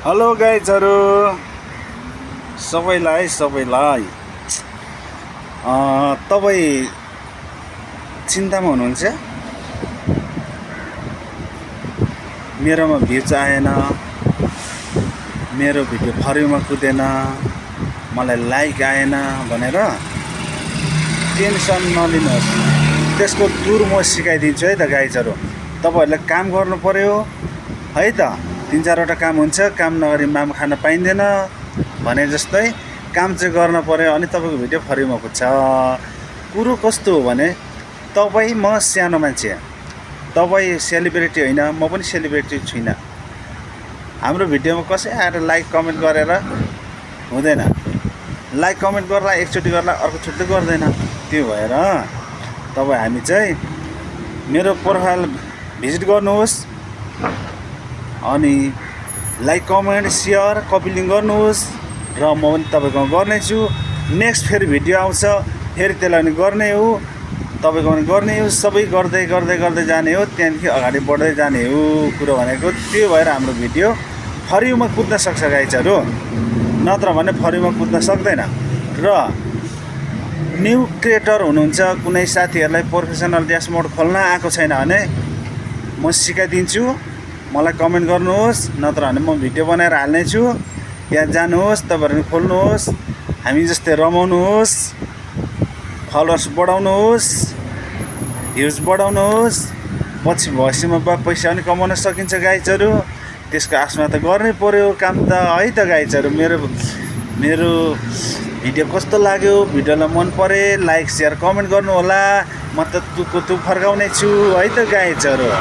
Hello गाइजहरु सबैलाई तपाई चिन्तामा हुनुहुन्छ? मेरोमा भ्युज आएन, मेरो भिडियो फर्युमा कुदेन, मलाई लाइक आएन भनेर टेन्सन नलिनुहोस्। त्यसको टुर म सिकाइदिन्छु है त गाइजहरु। तपाईहरुले काम गर्नु पर्यो है त। 3-4 काम हुन्छ, काम नगरी माम खान पाइँदैन भने जस्तै काम चाहिँ गर्न पर्यो अनि तपाईको भिडियो फर्युमा पुग्छ। कुरो कस्तो हो भने तपाई म सानो मान्छे, तपाई सेलिब्रिटी हैन, म पनि सेलिब्रिटी छैन। हाम्रो भिडियोमा कसै आएर लाइक कमेन्ट गरेर हुँदैन। लाइक कमेन्ट गर्ला एकचोटी गर्ला अर्कोचोटि गर्दैन। त्यो भएर तपाई हामी चाहिँ मेरो प्रोफाइल भिजिट गर्नुहोस् अनि like comment share copy link गर्नुहोस् र म पनि तपाईको गर्ने छु। नेक्स्ट फेरि भिडियो आउँछ, फेरि त्यसलाई पनि गर्ने हो, तपाईको पनि गर्ने हो। सबै गर्दै गर्दै गर्दै जाने हो, त्यहाँदेखि अगाडि बढ्दै जाने हो। कुरो भनेको त्यो भएर हाम्रो भिडियो फर्युमा कुद्न सक्छ गाइजहरु, नत्र भने फर्युमा कुद्न सक्दैन। र न्यू क्रिएटर हुनुहुन्छ, कुनै साथीहरुलाई प्रोफेसनल ड्यासबोर्ड खोल्न आएको छैन भने म सिकाइदिन्छु। मलाई कमेन्ट गर्नुहोस्, नत्र भने म भिडियो बनाएर हाल्ने छु। त्यहाँ जानुहोस्, तपाईहरु खोल्नुहोस्, हामी जस्तै रमाउनुहोस्, फलोअर्स बढाउनुहोस्, भ्युज बढाउनुहोस्। पछि भविष्यमा पैसा पनि कमाउन सकिन्छ गाइजहरु। त्यसको आशमा त गर्नै पर्यो काम त है त गाइजहरु। मेरो भिडियो कस्तो लाग्यो, भिडियोलाई मन परे लाइक शेयर कमेन्ट गर्नु होला। म त तुको फर्काउने छु है त गाइजहरु।